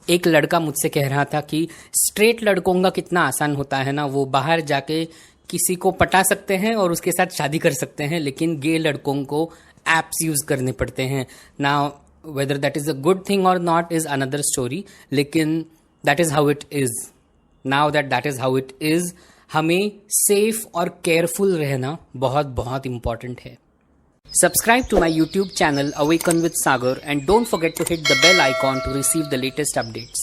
एक लड़का मुझसे कह रहा था कि स्ट्रेट लड़कों का कितना आसान होता है ना, वो बाहर जाके किसी को पटा सकते हैं और उसके साथ शादी कर सकते हैं, लेकिन गे लड़कों को एप्स यूज करने पड़ते हैं ना। Whether that is a good thing और नॉट इज अनदर स्टोरी, लेकिन that is how it is. Now that is how it is, हमें सेफ और केयरफुल रहना बहुत बहुत इंपॉर्टेंट है। Subscribe to my YouTube channel Awaken with Sagar and don't forget to hit the bell icon to receive the latest updates.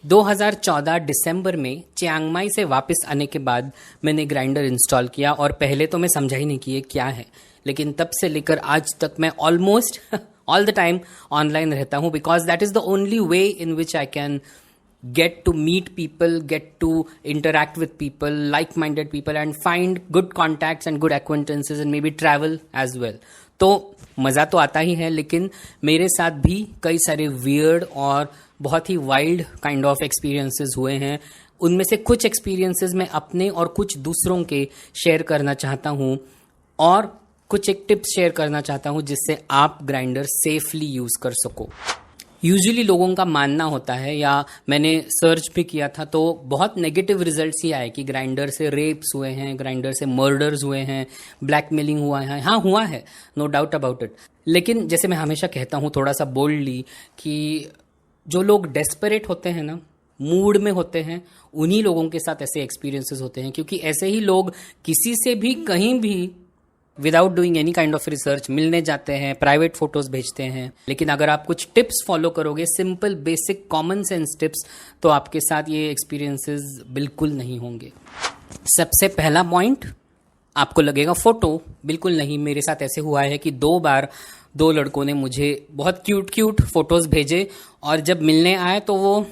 2014 दिसंबर में Chiang Mai से वापस आने के बाद मैंने ग्राइंडर इंस्टॉल किया और पहले तो मैं समझा ही नहीं कि ये क्या है, लेकिन तब से लेकर आज तक मैं almost all the time online रहता हूँ, because that is the only way in which I can get to meet people, get to interact with people, like-minded people and find good contacts and good acquaintances and maybe travel as well. तो मज़ा तो आता ही है, लेकिन मेरे साथ भी कई सारे weird और बहुत ही wild kind of experiences हुए हैं। उनमें से कुछ experiences मैं अपने और कुछ दूसरों के शेयर करना चाहता हूँ और कुछ एक टिप्स शेयर करना चाहता हूँ जिससे आप ग्राइंडर सेफली यूज़ कर सको। यूजुअली लोगों का मानना होता है, या मैंने सर्च भी किया था तो बहुत नेगेटिव रिजल्ट्स ही आए कि ग्राइंडर से रेप्स हुए हैं, ग्राइंडर से मर्डर्स हुए हैं, ब्लैकमेलिंग हुआ है। हाँ, हुआ है, नो डाउट अबाउट इट। लेकिन जैसे मैं हमेशा कहता हूँ थोड़ा सा बोल्डली कि जो लोग डेस्परेट होते हैं ना, मूड में होते हैं, उन्हीं लोगों के साथ ऐसे एक्सपीरियंसेस होते हैं, क्योंकि ऐसे ही लोग किसी से भी कहीं भी without doing any kind of research मिलने जाते हैं, प्राइवेट फोटोज भेजते हैं। लेकिन अगर आप कुछ टिप्स फॉलो करोगे, simple basic common sense tips, तो आपके साथ ये एक्सपीरियंसेस बिल्कुल नहीं होंगे। सबसे पहला पॉइंट, आपको लगेगा फोटो, बिल्कुल नहीं। मेरे साथ ऐसे हुआ है कि 2 बार 2 लड़कों ने मुझे बहुत क्यूट फोटोज भेजे और जब मिलने आए तो वो,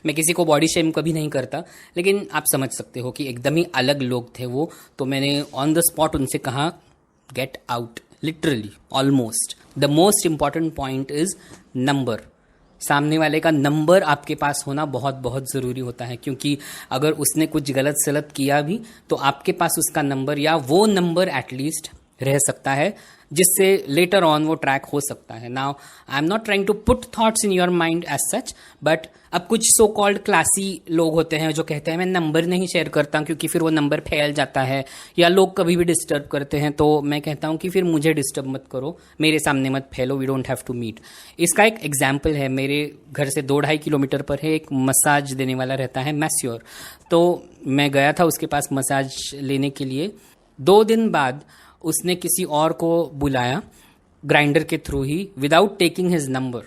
मैं किसी को बॉडी शेम कभी नहीं करता, लेकिन आप समझ सकते हो कि एकदम ही अलग लोग थे वो। तो मैंने ऑन द स्पॉट उनसे कहा get out, literally, almost. The most important point is number. सामने वाले का नंबर आपके पास होना बहुत बहुत ज़रूरी होता है, क्योंकि अगर उसने कुछ गलत सलत किया भी तो आपके पास उसका नंबर या वो नंबर एटलीस्ट रह सकता है, जिससे लेटर ऑन वो ट्रैक हो सकता है। Now I am not trying to put thoughts in your mind as such, but अब कुछ सो कॉल्ड क्लासी लोग होते हैं जो कहते हैं मैं नंबर नहीं शेयर करता क्योंकि फिर वो नंबर फैल जाता है, या लोग कभी भी डिस्टर्ब करते हैं। तो मैं कहता हूँ कि फिर मुझे डिस्टर्ब मत करो, मेरे सामने मत फैलो, we don't have to meet. इसका एक एग्जाम्पल है, मेरे घर से 2-2.5 किलोमीटर पर है एक मसाज देने वाला रहता है, मैस्योर। तो मैं गया था उसके पास मसाज लेने के लिए। 2 दिन बाद उसने किसी और को बुलाया ग्राइंडर के थ्रू ही, विदाउट टेकिंग हिज नंबर।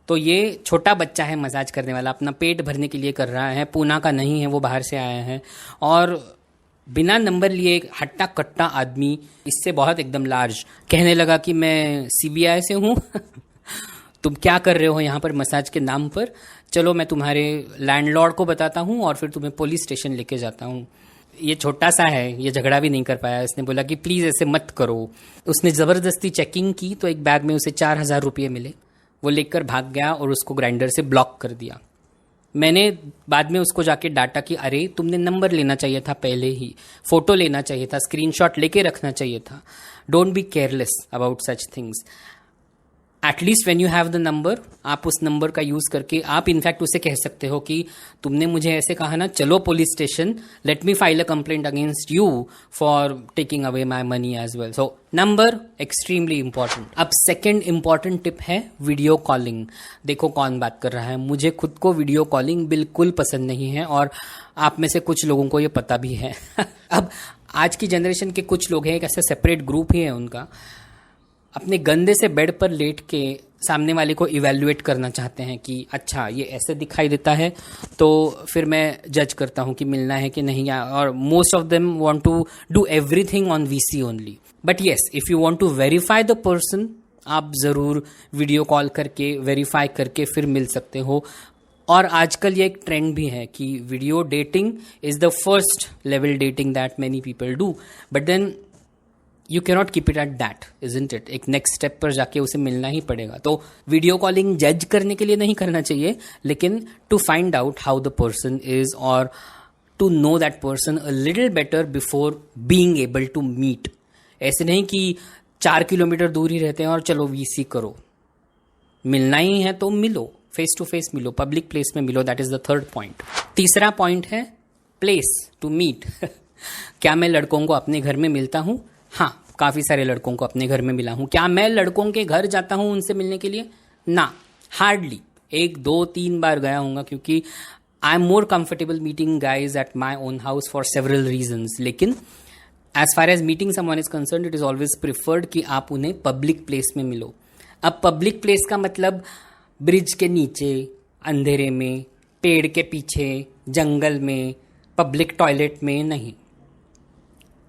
तो ये छोटा बच्चा है मसाज करने वाला, अपना पेट भरने के लिए कर रहा है, पूना का नहीं है, वो बाहर से आया है, और बिना नंबर लिए एक हट्टा कट्टा आदमी, इससे बहुत एकदम लार्ज, कहने लगा कि मैं सीबीआई से हूँ तुम क्या कर रहे हो यहाँ पर मसाज के नाम पर, चलो मैं तुम्हारे लैंडलॉर्ड को बताता हूँ और फिर तुम्हें पुलिस स्टेशन लेके जाता हूँ। ये छोटा सा है, ये झगड़ा भी नहीं कर पाया। इसने बोला कि प्लीज़ ऐसे मत करो। उसने ज़बरदस्ती चेकिंग की तो एक बैग में उसे 4,000 रुपये मिले। वो लेकर भाग गया और उसको ग्राइंडर से ब्लॉक कर दिया। मैंने बाद में उसको जाके डांटा कि अरे तुमने नंबर लेना चाहिए था, पहले ही फ़ोटो लेना चाहिए था, स्क्रीनशॉट लेके रखना चाहिए था। Don't be careless about such things. At least when you have the number, आप उस नंबर का यूज़ करके आप इनफैक्ट उसे कह सकते हो कि तुमने मुझे ऐसे कहा ना, चलो police station, let me file a complaint against you for taking away my money as well. So number extremely important. अब सेकेंड इंपॉर्टेंट टिप है वीडियो कॉलिंग। देखो कौन बात कर रहा है, मुझे खुद को वीडियो कॉलिंग बिल्कुल पसंद नहीं है और आप में से कुछ लोगों को ये पता भी है अब आज की जनरेशन के कुछ लोग हैं, एक ऐसा सेपरेट ग्रुप ही है उनका, अपने गंदे से बेड पर लेट के सामने वाले को इवैल्यूएट करना चाहते हैं कि अच्छा ये ऐसे दिखाई देता है तो फिर मैं जज करता हूँ कि मिलना है कि नहीं, और most of them want to do everything on VC only. But yes, if you want to verify the person, आप ज़रूर वीडियो कॉल करके वेरीफाई करके फिर मिल सकते हो। और आजकल ये एक ट्रेंड भी है कि video dating is the first level dating that many people do, but then you cannot keep it at that, isn't it. एक नेक्स्ट स्टेप पर जाके उसे मिलना ही पड़ेगा। तो वीडियो कॉलिंग जज करने के लिए नहीं करना चाहिए, लेकिन to find out how the person is और to know that person a little better before being able to meet. ऐसे नहीं कि 4 किलोमीटर दूर ही रहते हैं और चलो वीसी करो, मिलना ही है तो मिलो, फेस टू फेस मिलो, पब्लिक प्लेस में मिलो, that is the third point. तीसरा पॉइंट है प्लेस टू मीट। क्या मैं लड़कों को अपने घर में मिलता हूं? हाँ, काफी सारे लड़कों को अपने घर में मिला हूं। क्या मैं लड़कों के घर जाता हूं उनसे मिलने के लिए? ना, हार्डली। 1, 2, 3 बार गया हूंगा, क्योंकि I am more comfortable meeting guys at my own house for several reasons. लेकिन as far as meeting someone is concern, it is always preferred कि आप उन्हें पब्लिक प्लेस में मिलो। अब पब्लिक प्लेस का मतलब ब्रिज के नीचे, अंधेरे में, पेड़ के पीछे, जंगल में, पब्लिक टॉयलेट में नहीं।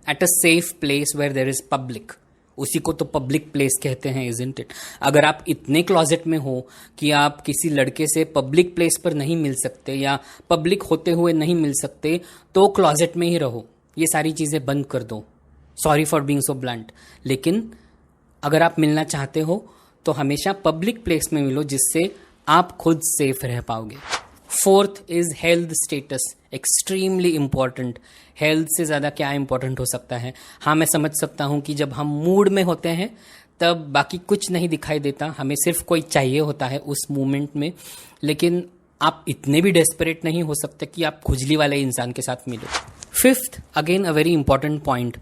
At a safe place where there is public, उसी को तो पब्लिक प्लेस कहते हैं, इजंट इट? अगर आप इतने क्लोजेट में हो कि आप किसी लड़के से पब्लिक प्लेस पर नहीं मिल सकते या पब्लिक होते हुए नहीं मिल सकते, तो क्लोजेट में ही रहो, ये सारी चीजें बंद कर दो। Sorry for being so blunt, लेकिन अगर आप मिलना चाहते हो तो हमेशा पब्लिक प्लेस में मिलो, जिससे आप खुद सेफ रह पाओगे। Fourth is health status, extremely important. Health से ज़्यादा क्या इंपॉर्टेंट हो सकता है? हाँ, मैं समझ सकता हूँ कि जब हम मूड में होते हैं तब बाकी कुछ नहीं दिखाई देता, हमें सिर्फ कोई चाहिए होता है उस मोमेंट में। लेकिन आप इतने भी डेस्परेट नहीं हो सकते कि आप खुजली वाले इंसान के साथ मिलो। Fifth, again a very important point,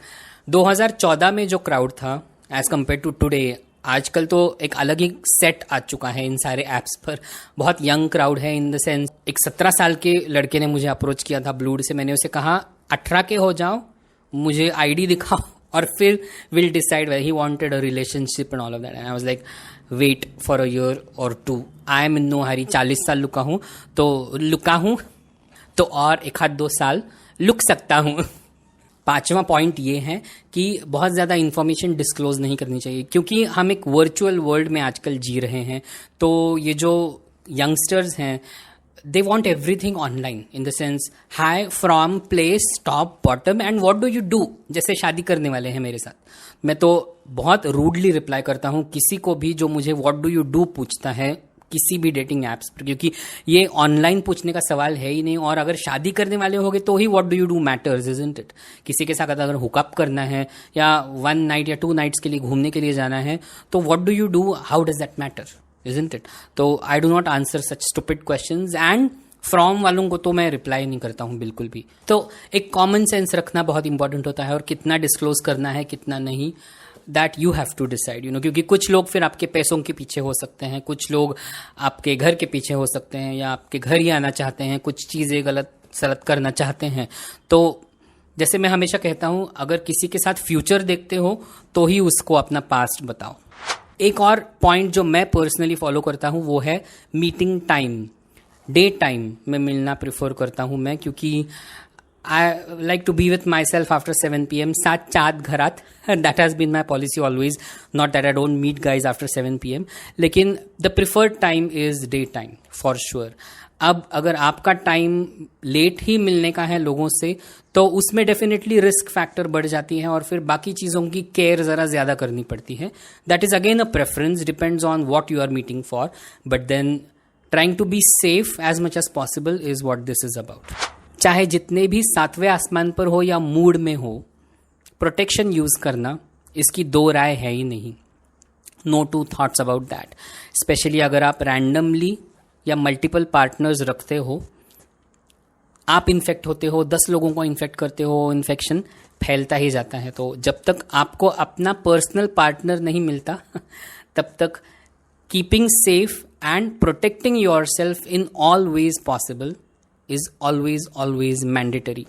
2014 में जो क्राउड था एज कम्पेयर टू टुडे, आजकल तो एक अलग ही सेट आ चुका है इन सारे ऐप्स पर। बहुत यंग क्राउड है, इन द सेंस एक 17 साल के लड़के ने मुझे अप्रोच किया था ब्लूड से। मैंने उसे कहा 18 के हो जाओ, मुझे आईडी दिखाओ और फिर will decide whether he wanted a relationship and all of that. And I was like wait for a year और 2, आई एम इन नो हरी। 40 साल लुका हूं तो और 1-2 साल लुक सकता हूं। पांचवा पॉइंट ये है कि बहुत ज़्यादा इन्फॉर्मेशन डिस्क्लोज नहीं करनी चाहिए, क्योंकि हम एक वर्चुअल वर्ल्ड में आजकल जी रहे हैं। तो ये जो यंगस्टर्स हैं, they want everything online, in the sense high, from, place, top, bottom and what do you do. जैसे शादी करने वाले हैं मेरे साथ, मैं तो बहुत रूडली रिप्लाई करता हूँ किसी को भी जो मुझे व्हाट डू यू डू पूछता है किसी भी डेटिंग ऐप्स पर, क्योंकि ये ऑनलाइन पूछने का सवाल है ही नहीं। और अगर शादी करने वाले होगे तो ही what do you do matters, isn't it? किसी के साथ अगर हुकअप करना है या 1 नाइट या 2 नाइट्स के लिए घूमने के लिए जाना है, तो what do you do, how does that matter, isn't it? तो I do not answer such stupid questions, and from वालों को तो मैं रिप्लाई नहीं करता हूं बिल्कुल भी। तो एक कॉमन सेंस रखना बहुत इंपॉर्टेंट होता है, और कितना डिस्क्लोज करना है कितना नहीं, that you have to decide, you know. क्योंकि कुछ लोग फिर आपके पैसों के पीछे हो सकते हैं, कुछ लोग आपके घर के पीछे हो सकते हैं, या आपके घर ही आना चाहते हैं, कुछ चीज़ें गलत सलत करना चाहते हैं। तो जैसे मैं हमेशा कहता हूं, अगर किसी के साथ फ्यूचर देखते हो तो ही उसको अपना पास्ट बताओ। एक और पॉइंट जो मैं पर्सनली फॉलो करता हूं वो है मीटिंग टाइम। डे टाइम में मिलना प्रेफर करता हूं मैं, क्योंकि I like to be with myself after 7 p.m. 7 घरात, that has been my policy always. Not that I don't meet guys after 7 p.m. लेकिन the preferred time is day time for sure. अब अगर आपका time late ही मिलने का है लोगों से, तो उसमें डेफिनेटली रिस्क फैक्टर बढ़ जाती है और फिर बाकी चीज़ों की केयर ज़रा ज़्यादा करनी पड़ती है। That is again a preference, depends on what you are meeting for, but then trying to be safe as much as possible is what this is about. चाहे जितने भी 7वें आसमान पर हो या मूड में हो, प्रोटेक्शन यूज करना, इसकी 2 राय है ही नहीं। No two thoughts about that. Specially अगर आप रैंडमली या मल्टीपल पार्टनर्स रखते हो, आप इन्फेक्ट होते हो, 10 लोगों को इन्फेक्ट करते हो, इन्फेक्शन फैलता ही जाता है। तो जब तक आपको अपना पर्सनल पार्टनर नहीं मिलता तब तक keeping safe and protecting your self in all ways possible is always mandatory.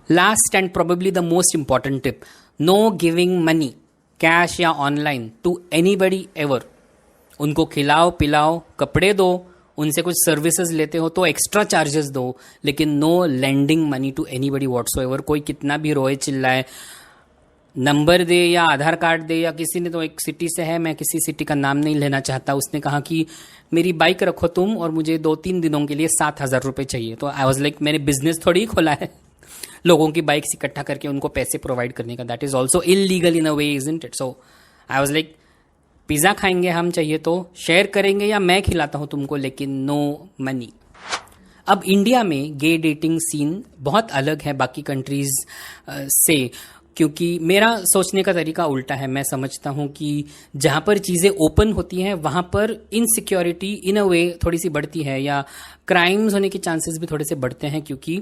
Last and probably the most important tip, no giving money, cash या online, to anybody ever. उनको खिलाओ पिलाओ, कपड़े दो, उनसे कुछ सर्विसेज लेते हो तो एक्स्ट्रा चार्जेस दो, लेकिन no lending money to anybody whatsoever. कोई कितना भी रोए चिल्लाए, नंबर दे या आधार कार्ड दे, या किसी ने तो एक सिटी से है, मैं किसी सिटी का नाम नहीं लेना चाहता, उसने कहा कि मेरी बाइक रखो तुम और मुझे 2-3 दिनों के लिए 7,000 रुपये चाहिए। तो आई वॉज लाइक, मैंने बिजनेस थोड़ी खोला है लोगों की बाइक्स इकट्ठा करके उनको पैसे प्रोवाइड करने का। That is also illegal in a way, isn't it? So I was like, pizza खाएंगे हम, चाहिए तो शेयर करेंगे या मैं खिलाता हूँ तुमको, लेकिन नो मनी। अब इंडिया में गे डेटिंग सीन बहुत अलग है बाकी कंट्रीज से। क्योंकि मेरा सोचने का तरीका उल्टा है। मैं समझता हूं कि जहां पर चीज़ें ओपन होती हैं वहां पर इनसिक्योरिटी इन अ वे थोड़ी सी बढ़ती है, या क्राइम्स होने के चांसेस भी थोड़े से बढ़ते हैं। क्योंकि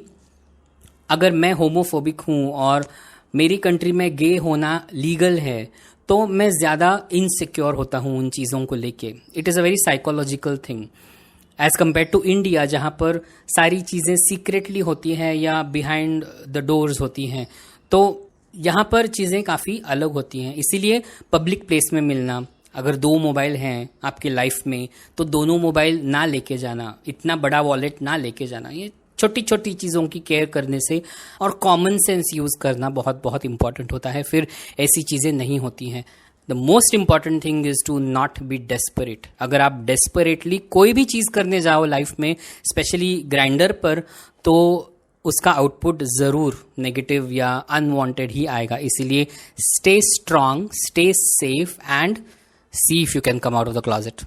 अगर मैं होमोफोबिक हूं और मेरी कंट्री में गे होना लीगल है तो मैं ज़्यादा इनसिक्योर होता हूं उन चीज़ों को लेके। It is a very psychological thing as compare to India, जहां पर सारी चीज़ें सीक्रेटली होती हैं या बिहाइंड द डोर्स होती हैं। तो यहाँ पर चीज़ें काफ़ी अलग होती हैं। इसीलिए पब्लिक प्लेस में मिलना, अगर 2 मोबाइल हैं आपके लाइफ में तो दोनों मोबाइल ना लेके जाना, इतना बड़ा वॉलेट ना लेके जाना, ये छोटी छोटी चीज़ों की केयर करने से और कॉमन सेंस यूज़ करना बहुत बहुत इंपॉर्टेंट होता है। फिर ऐसी चीज़ें नहीं होती हैं। The most important thing is to not be desperate. अगर आप डेस्परेटली कोई भी चीज़ करने जाओ लाइफ में, स्पेशली ग्राइंडर पर, तो उसका आउटपुट ज़रूर नेगेटिव या अनवांटेड ही आएगा। इसीलिए stay strong, stay safe and see if you can come out of the closet.